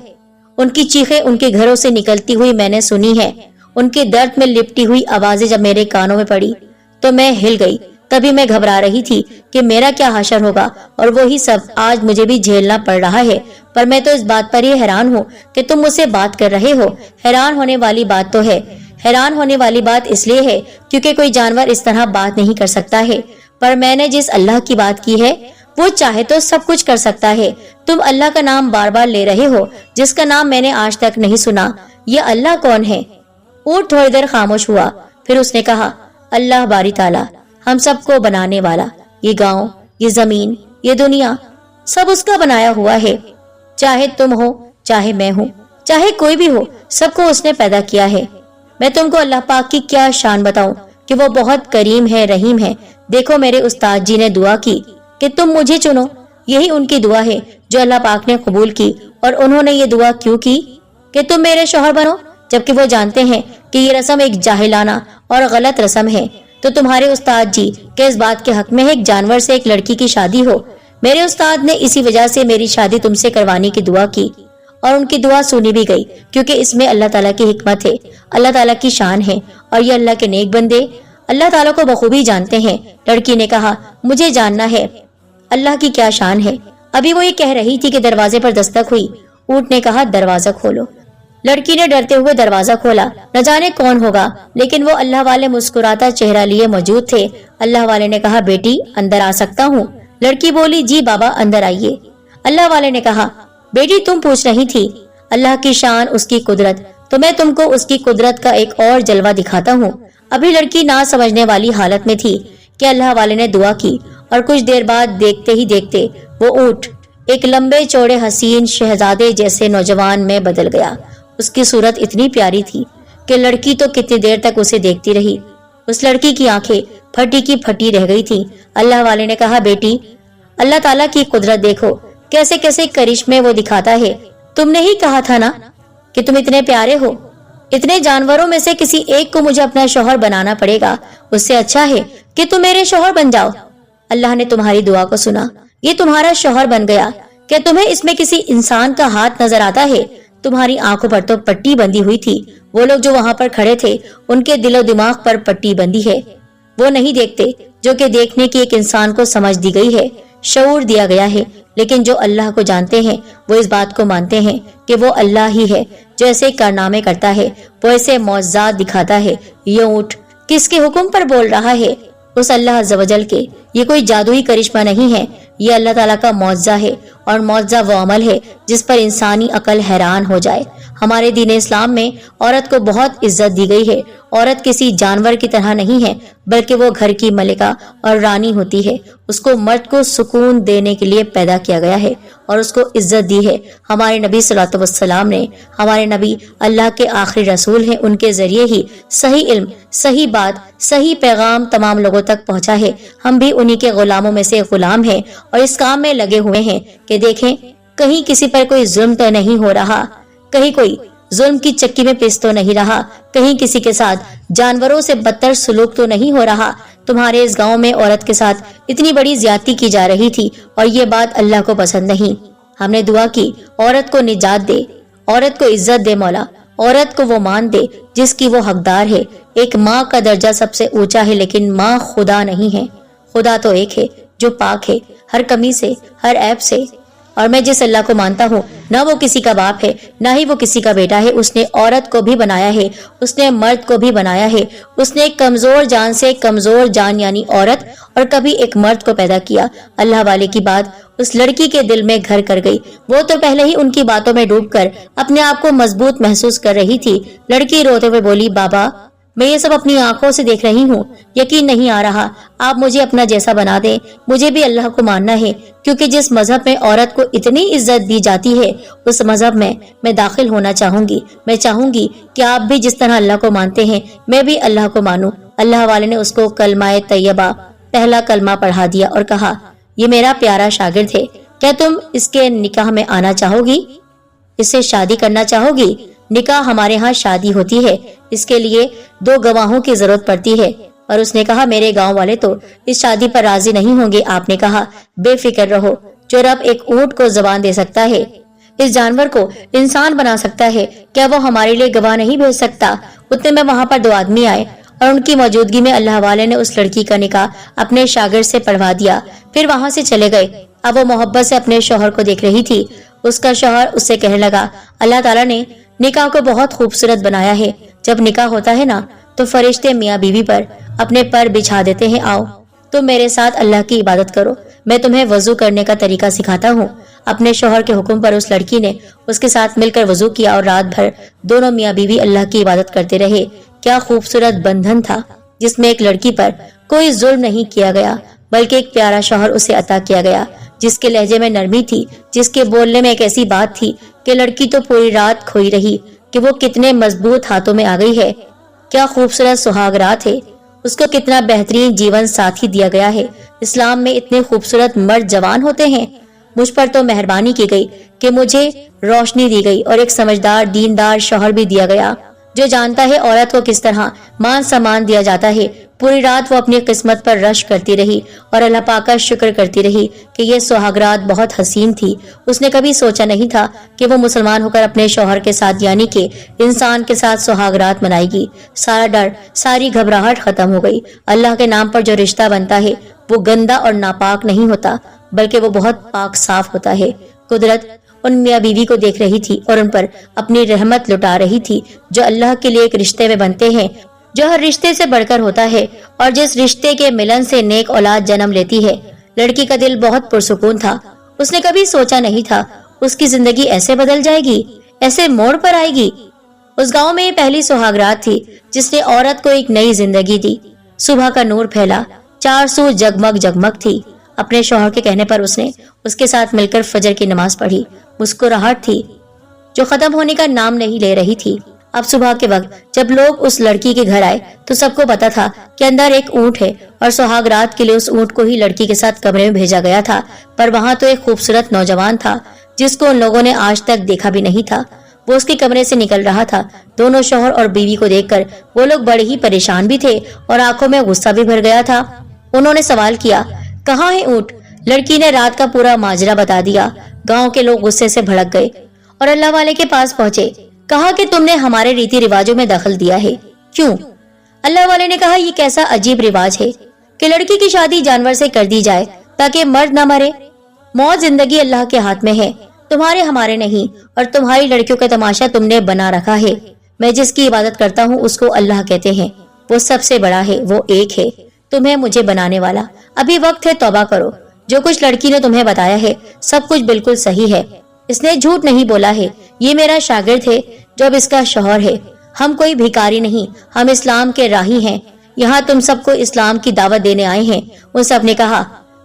उनकी चीखें उनके घरों से निकलती हुई मैंने सुनी है। उनके दर्द में लिपटी हुई आवाजें जब मेरे कानों में पड़ी तो मैं हिल गई। तभी मैं घबरा रही थी कि मेरा क्या हाशर होगा, और वही सब आज मुझे भी झेलना पड़ रहा है। पर मैं तो इस बात पर ही हैरान हूँ कि तुम मुझसे बात कर रहे हो। हैरान होने वाली बात तो है। हैरान होने वाली बात इसलिए है क्योंकि कोई जानवर इस तरह बात नहीं कर सकता है। पर मैंने जिस अल्लाह की बात की है वो चाहे तो सब कुछ कर सकता है। तुम अल्लाह का नाम बार बार ले रहे हो, जिसका नाम मैंने आज तक नहीं सुना। ये अल्लाह कौन है? ऊंट थोड़ी देर खामोश हुआ, फिर उसने कहा, अल्लाह बारी ताला, हम सबको बनाने वाला। ये गांव, ये जमीन, ये दुनिया सब उसका बनाया हुआ है। चाहे तुम हो, चाहे मैं हूँ, चाहे कोई भी हो, सबको उसने पैदा किया है। मैं तुमको अल्लाह पाक की क्या शान बताऊं कि वो बहुत करीम है, रहीम है। देखो, मेरे उस्ताद जी ने दुआ की कि तुम मुझे चुनो। यही उनकी दुआ है जो अल्लाह पाक ने कबूल की। और उन्होंने ये दुआ क्यों की कि तुम मेरे शौहर बनो, जबकि वो जानते हैं कि ये रस्म एक जाहिलाना और गलत रस्म है। तो तुम्हारे उस्ताद जी के इस बात के हक में है एक जानवर से एक लड़की की शादी हो। मेरे उस्ताद ने इसी वजह से मेरी शादी तुमसे करवाने की दुआ की, और उनकी दुआ सुनी भी गई, क्योंकि इसमें अल्लाह ताला की हिकमत है, अल्लाह ताला की शान है, और ये अल्लाह के नेक बंदे अल्लाह ताला को बखूबी जानते हैं। लड़की ने कहा, मुझे जानना है अल्लाह की क्या शान है। अभी वो ये कह रही थी कि दरवाजे पर दस्तक हुई। ऊंट ने कहा, दरवाजा खोलो। लड़की ने डरते हुए दरवाजा खोला। न जाने कौन होगा, लेकिन वो अल्लाह वाले मुस्कुराता चेहरा लिए मौजूद थे। अल्लाह वाले ने कहा, बेटी अंदर आ सकता हूँ? लड़की बोली, जी बाबा अंदर आइए। अल्लाह वाले ने कहा, बेटी तुम पूछ रही थी अल्लाह की शान, उसकी कुदरत, तो मैं तुमको उसकी कुदरत का एक और जलवा दिखाता हूँ। अभी लड़की ना समझने वाली हालत में थी कि अल्लाह वाले ने दुआ की, और कुछ देर बाद देखते ही देखते वो ऊंट एक लंबे चौड़े हसीन शहजादे जैसे नौजवान में बदल गया। उसकी सूरत इतनी प्यारी थी कि लड़की तो कितनी देर तक उसे देखती रही। उस लड़की की आंखें फटी की फटी रह गई थी। अल्लाह वाले ने कहा, बेटी, अल्लाह ताला की कुदरत देखो, कैसे कैसे करिश्मे वो दिखाता है। तुमने ही कहा था ना कि तुम इतने प्यारे हो। इतने जानवरों में से किसी एक को मुझे अपना शौहर बनाना पड़ेगा। उससे अच्छा है कि तुम मेरे शौहर बन जाओ। अल्लाह ने तुम्हारी दुआ को सुना, ये तुम्हारा शौहर बन गया। क्या तुम्हें इसमें किसी इंसान का हाथ नजर आता है? तुम्हारी आंखों पर तो पट्टी बंधी हुई थी। वो लोग जो वहां पर खड़े थे, उनके दिलो दिमाग पर पट्टी बंधी है। वो नहीं देखते जो कि देखने की एक इंसान को समझ दी गई है, शऊर दिया गया है। लेकिन जो अल्लाह को जानते हैं वो इस बात को मानते हैं कि वो अल्लाह ही है जो ऐसे कारनामे करता है, वो ऐसे मौजज़ात दिखाता है। ये ऊंट किसके हुक्म पर बोल रहा है? उस अल्लाह अज़्ज़वजल के। ये कोई जादुई करिश्मा नहीं है, ये अल्लाह ताला का मौजज़ा है। और मौजज़ा वो अमल है जिस पर इंसानी अकल हैरान हो जाए। हमारे दीन इस्लाम में औरत को बहुत इज्जत दी गई है। औरत किसी जानवर की तरह नहीं है, बल्कि वो घर की मलिका और रानी होती है। उसको मर्द को सुकून देने के लिए पैदा किया गया है और उसको इज्जत दी है। हमारे नबी सल्लल्लाहु अलैहि वसल्लम ने, हमारे नबी अल्लाह के आखिरी रसूल हैं, उनके जरिए ही सही इल्म, सही बात, सही पैगाम तमाम लोगों तक पहुंचा है। हम भी उन्हीं के गुलामों में से गुलाम हैं और इस काम में लगे हुए हैं कि देखें कहीं किसी पर कोई जुल्म तो नहीं हो रहा, कहीं कोई जुल्म की चक्की में पिस तो नहीं रहा, कहीं किसी के साथ जानवरों से बदतर सुलूक तो नहीं हो रहा। तुम्हारे इस गांव में औरत के साथ इतनी बड़ी ज्यादती की जा रही थी और ये बात अल्लाह को पसंद नहीं। हमने दुआ की, औरत को निजात दे, औरत को इज्जत दे मौला, औरत को वो मान दे जिसकी वो हकदार है। एक माँ का दर्जा सबसे ऊंचा है, लेकिन माँ खुदा नहीं है। खुदा तो एक है जो पाक है हर कमी से, हर ऐब से। और मैं जिस अल्लाह को मानता हूँ, ना वो किसी का बाप है, ना ही वो किसी का बेटा है। उसने औरत को भी बनाया है, उसने मर्द को भी बनाया है। उसने एक कमजोर जान से कमजोर जान यानी औरत और कभी एक मर्द को पैदा किया। अल्लाह वाले की बात उस लड़की के दिल में घर कर गई। वो तो पहले ही उनकी बातों में डूबकर अपने आप को मजबूत महसूस कर रही थी। लड़की रोते हुए बोली, बाबा, मैं ये सब अपनी आंखों से देख रही हूँ, यकीन नहीं आ रहा। आप मुझे अपना जैसा बना दें। मुझे भी अल्लाह को मानना है, क्योंकि जिस मजहब में औरत को इतनी इज्जत दी जाती है, उस मजहब में मैं दाखिल होना चाहूंगी। मैं चाहूंगी कि आप भी जिस तरह अल्लाह को मानते हैं, मैं भी अल्लाह को मानूं। अल्लाह वाले ने उसको कलमाए तैयबा, पहला कलमा पढ़ा दिया और कहा, ये मेरा प्यारा शागिर्द है, क्या तुम इसके निकाह में आना चाहोगी? इससे शादी करना चाहोगी? निकाह हमारे यहाँ शादी होती है, इसके लिए 2 गवाहों की जरूरत पड़ती है। और उसने कहा, मेरे गांव वाले तो इस शादी पर राजी नहीं होंगे। आपने कहा, बेफिक्र रहो, जो रब एक ऊंट को जबान दे सकता है, इस जानवर को इंसान बना सकता है, क्या वो हमारे लिए गवाह नहीं भेज सकता? उतने में वहां पर 2 आदमी आए और उनकी मौजूदगी में अल्लाह वाले ने उस लड़की का निकाह अपने शागिर्द से पढ़वा दिया। फिर वहां से चले गए। अब वो मोहब्बत से अपने शौहर को देख रही थी। उसका शौहर उससे कहने लगा, अल्लाह ताला ने निकाह को बहुत खूबसूरत बनाया है। जब निकाह होता है ना, तो फरिश्ते मियाँ बीवी पर अपने पर बिछा देते हैं। आओ तुम मेरे साथ अल्लाह की इबादत करो, मैं तुम्हें वजू करने का तरीका सिखाता हूँ। अपने शौहर के हुक्म पर उस लड़की ने उसके साथ मिलकर वजू किया और रात भर दोनों मियाँ बीवी अल्लाह की इबादत करते रहे। क्या खूबसूरत बंधन था, जिसमें एक लड़की पर कोई जुल्म नहीं किया गया, बल्कि एक प्यारा शौहर उसे अता किया गया, जिसके लहजे में नरमी थी, जिसके बोलने में एक ऐसी बात थी कि लड़की तो पूरी रात खोई रही कि वो कितने मजबूत हाथों में आ गई है। क्या खूबसूरत सुहागरात है, उसको कितना बेहतरीन जीवन साथी दिया गया है। इस्लाम में इतने खूबसूरत मर्द जवान होते हैं। मुझ पर तो मेहरबानी की गई कि मुझे रोशनी दी गई और एक समझदार दीनदार शौहर भी दिया गया, जो जानता है औरत को किस तरह मान सम्मान दिया जाता है। पूरी रात वो अपनी किस्मत पर रश करती रही और अल्लाह पाक का शुक्र करती रही कि ये सुहागरात बहुत हसीन थी। उसने कभी सोचा नहीं था कि वो मुसलमान होकर अपने शौहर के साथ यानी कि इंसान के साथ सुहागरात मनाएगी। सारा डर, सारी घबराहट खत्म हो गई। अल्लाह के नाम पर जो रिश्ता बनता है वो गंदा और नापाक नहीं होता, बल्कि वो बहुत पाक साफ होता है। कुदरत उन मियाँ बीवी को देख रही थी और उन पर अपनी रहमत लुटा रही थी, जो अल्लाह के लिए एक रिश्ते में बनते हैं, जो हर रिश्ते से बढ़कर होता है और जिस रिश्ते के मिलन से नेक औलाद जन्म लेती है। लड़की का दिल बहुत पुरसुकून था। उसने कभी सोचा नहीं था उसकी जिंदगी ऐसे बदल जाएगी, ऐसे मोड़ पर आएगी। उस गांव में ये पहली सुहागरात थी जिसने औरत को एक नई जिंदगी दी। सुबह का नूर फैला, 400 जगमग जगमग थी। اپنے شوہر کے کہنے پر اس نے اس کے ساتھ مل کر فجر کی نماز پڑھی۔ مسکراہٹ تھی جو ختم ہونے کا نام نہیں لے رہی تھی۔ اب صبح کے وقت جب لوگ اس لڑکی کے گھر آئے تو سب کو پتا تھا کہ اندر ایک اونٹ ہے اور سہاگ رات کے لیے اس اونٹ کو ہی لڑکی کے ساتھ کمرے میں بھیجا گیا تھا، پر وہاں تو ایک خوبصورت نوجوان تھا جس کو ان لوگوں نے آج تک دیکھا بھی نہیں تھا۔ وہ اس کے کمرے سے نکل رہا تھا۔ دونوں شوہر اور بیوی کو دیکھ کر وہ لوگ بڑے ہی پریشان بھی تھے اور آنکھوں میں غصہ بھی بھر گیا تھا۔ انہوں نے سوال کیا، کہاں ہے اونٹ؟ لڑکی نے رات کا پورا ماجرا بتا دیا۔ گاؤں کے لوگ غصے سے بھڑک گئے اور اللہ والے کے پاس پہنچے۔ کہا کہ تم نے ہمارے ریتی رواجوں میں دخل دیا ہے، کیوں؟ اللہ والے نے کہا، یہ کیسا عجیب رواج ہے کہ لڑکی کی شادی جانور سے کر دی جائے تاکہ مرد نہ مرے۔ موت زندگی اللہ کے ہاتھ میں ہے، تمہارے ہمارے نہیں، اور تمہاری لڑکیوں کا تماشا تم نے بنا رکھا ہے۔ میں جس کی عبادت کرتا ہوں اس کو اللہ کہتے ہیں، وہ سب سے بڑا ہے، وہ ایک ہے، تمہیں مجھے بنانے والا۔ ابھی وقت ہے، توبہ کرو۔ جو کچھ لڑکی نے تمہیں بتایا ہے سب کچھ بالکل صحیح ہے، اس نے جھوٹ نہیں بولا ہے، یہ میرا شاگرد ہے جو اب اس کا شوہر ہے۔ ہم کوئی بھیکاری نہیں، ہم اسلام کے راہی ہیں، یہاں تم سب کو اسلام کی دعوت دینے آئے ہیں۔ ان سب نے کہا،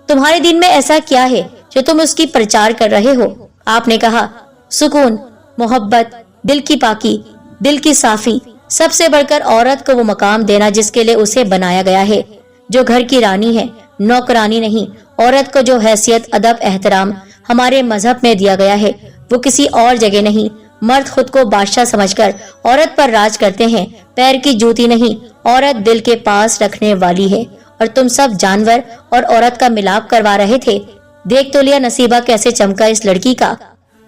تمہارے دین میں ایسا کیا ہے جو تم اس کی پرچار کر رہے ہو؟ آپ نے کہا، سکون، محبت، دل کی پاکی، دل کی صافی، سب سے بڑھ کر عورت کو وہ مقام دینا جس کے لیے اسے بنایا گیا ہے، جو گھر کی رانی ہے، نوکرانی نہیں۔ عورت کو جو حیثیت، ادب، احترام ہمارے مذہب میں دیا گیا ہے وہ کسی اور جگہ نہیں۔ مرد خود کو بادشاہ سمجھ کر عورت پر راج کرتے ہیں، پیر کی جوتی نہیں، عورت دل کے پاس رکھنے والی ہے، اور تم سب جانور اور عورت کا ملاپ کروا رہے تھے۔ دیکھ تو لیا نصیبہ کیسے چمکا اس لڑکی کا۔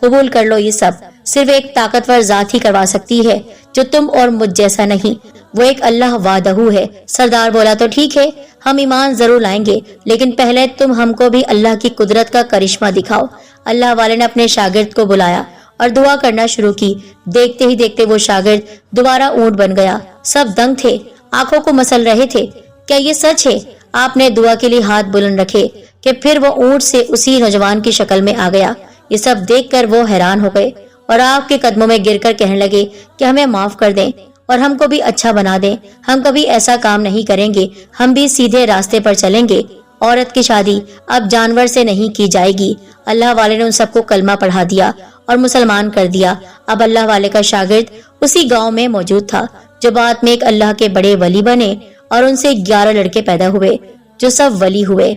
قبول کر لو، یہ سب صرف ایک طاقتور ذات ہی کروا سکتی ہے جو تم اور مجھ جیسا نہیں، وہ ایک اللہ وحدہ ہے۔ سردار بولا، تو ٹھیک ہے، ہم ایمان ضرور لائیں گے، لیکن پہلے تم ہم کو بھی اللہ کی قدرت کا کرشمہ دکھاؤ۔ اللہ والے نے اپنے شاگرد کو بلایا اور دعا کرنا شروع کی۔ دیکھتے ہی دیکھتے وہ شاگرد دوبارہ اونٹ بن گیا۔ سب دنگ تھے، آنکھوں کو مسل رہے تھے۔ کیا یہ سچ ہے؟ آپ نے دعا کے لیے ہاتھ بلند رکھے کہ پھر وہ اونٹ سے اسی نوجوان کی شکل میں آ گیا۔ یہ سب دیکھ کر وہ حیران ہو گئے اور آپ کے قدموں میں گر کر کہنے لگے کہ ہمیں معاف کر دیں اور ہم کو بھی اچھا بنا دیں، ہم کبھی ایسا کام نہیں کریں گے، ہم بھی سیدھے راستے پر چلیں گے۔ عورت کی شادی اب جانور سے نہیں کی جائے گی۔ اللہ والے نے ان سب کو کلمہ پڑھا دیا اور مسلمان کر دیا۔ اب اللہ والے کا شاگرد اسی گاؤں میں موجود تھا جو بعد میں ایک اللہ کے بڑے ولی بنے، اور ان سے 11 لڑکے پیدا ہوئے جو سب ولی ہوئے۔